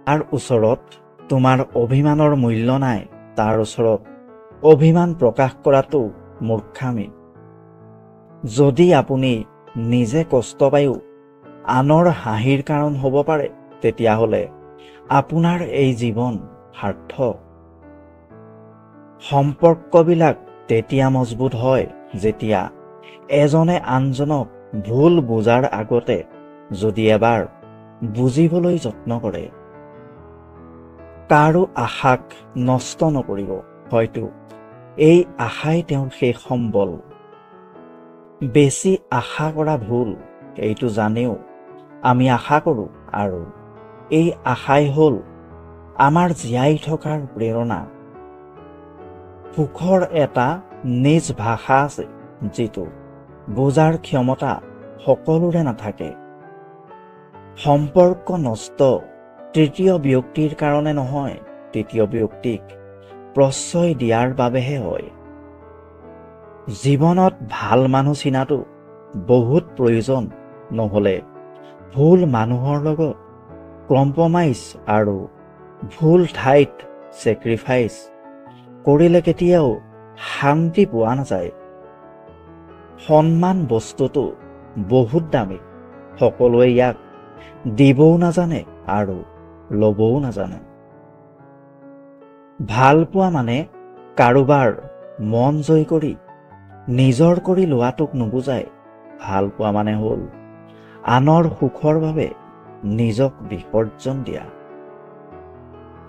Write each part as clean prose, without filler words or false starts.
তাৰ ওচৰত তোমাৰ অভিমানৰ মূল্য নাই, তাৰ ওচৰত অভিমান প্ৰকাশ কৰাটো মূৰ্খামি। যদি আপুনি নিজে কষ্ট পায়ো আনৰ হাঁহিৰ কাৰণ হ'ব পাৰে, তেতিয়াহ'লে আপোনাৰ এই জীৱন সাৰ্থক। সম্পৰ্কবিলাক তেতিয়া মজবুত হয় যেতিয়া এজনে আনজনক ভুল বুজাৰ আগতে যদি এবাৰ বুজিবলৈ যত্ন কৰে। কাৰো আশাক নষ্ট নকৰিব, হয়তো এই আশাই তেওঁৰ শেষ সম্বল। বেছি আশা কৰা ভুল, এইটো জানিও আমি আশা কৰোঁ, আৰু এই আশাই হ'ল আমাৰ জীয়াই থকাৰ প্ৰেৰণা। সুখৰ এটা নিজ ভাষা আছে, যিটো বুজাৰ ক্ষমতা সকলোৰে নাথাকে। সম্পৰ্ক নষ্ট তৃতীয় ব্যক্তিৰ কাৰণে নহয়, তৃতীয় ব্যক্তিক প্ৰশ্ৰয় দিয়াৰ বাবেহে হয়। জীৱনত ভাল মানুহ চিনাটো বহুত প্ৰয়োজন, নহ'লে ভুল মানুহৰ লগত কম্প্ৰমাইজ আৰু ভুল ঠাইত ছেক্ৰিফাইচ কৰিলে কেতিয়াও শান্তি পোৱা নাযায়। সন্মান বস্তুটো বহুত দামী, সকলোৱে ইয়াক দিবও নাজানে আৰু ল'বও নাজানে। ভাল পোৱা মানে কাৰোবাৰ মন জয় কৰি নিজৰ কৰি লোৱাটোক নুবুজায়। ভাল পোৱা মানে হ'ল আনৰ সুখৰ বাবে নিজক বিসৰ্জন দিয়া।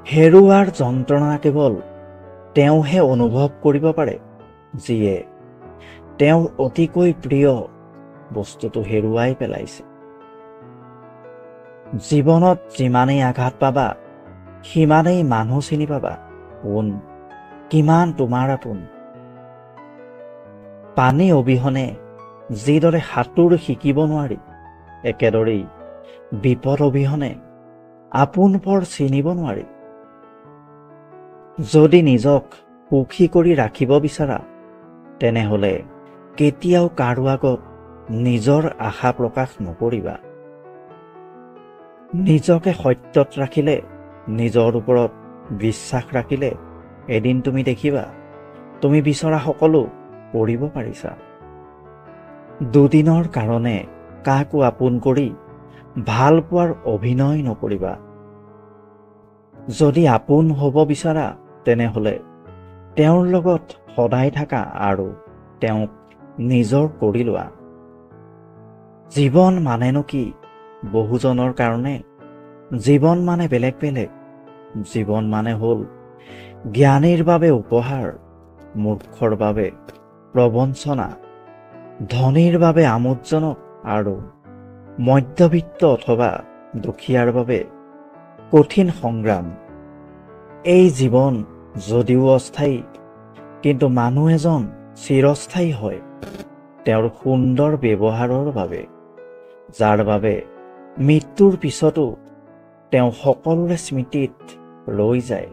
হেৰুৱাৰ যন্ত্ৰণা কেৱল তেওঁহে অনুভৱ কৰিব পাৰে, যিয়ে তেওঁৰ অতিকৈ প্ৰিয় বস্তুটো হেৰুৱাই পেলাইছে। জীৱনত যিমানেই আঘাত পাবা, সিমানেই মানুহ চিনি পাবা কোন কিমান তোমাৰ আপোন। পানী অবিহনে যিদৰে সাঁতোৰ শিকিব নোৱাৰি, একেদৰেই বিপদ অবিহনে আপোন পৰ চিনিব নোৱাৰি। যদি নিজক সুখী কৰি ৰাখিব বিচাৰা, তেনেহ'লে কেতিয়াও কাৰো আগত নিজৰ আশা প্ৰকাশ নকৰিবা। নিজকে সত্যত ৰাখিলে, নিজৰ ওপৰত বিশ্বাস ৰাখিলে, এদিন তুমি দেখিবা তুমি বিচৰা সকলো কৰিব পাৰিছা। দুদিনৰ কাৰণে কাকো আপোন কৰি ভাল পোৱাৰ অভিনয় নকৰিবা। যদি আপোন হ'ব বিচাৰা, তেনেহ'লে তেওঁৰ লগত সদায় থাকা আৰু তেওঁক নিজৰ কৰি লোৱা। জীৱন মানেনো কি? বহুজনৰ কাৰণে জীৱন মানে বেলেগ বেলেগ। জীৱন মানে হ'ল জ্ঞানীৰ বাবে উপহাৰ, মূৰ্খৰ বাবে প্ৰবঞ্চনা, ধনীৰ বাবে আমোদজনক আৰু মধ্যবিত্ত অথবা দুখীয়াৰ বাবে কঠিন সংগ্ৰাম। এই জীৱন যদিও অস্থায়ী, কিন্তু মানুহ এজন চিৰস্থায়ী হয় তেওঁৰ সুন্দৰ ব্যৱহাৰৰ বাবে, যাৰ বাবে মৃত্যুৰ পিছতো তেওঁ সকলোৰে স্মৃতিত ৰৈ যায়।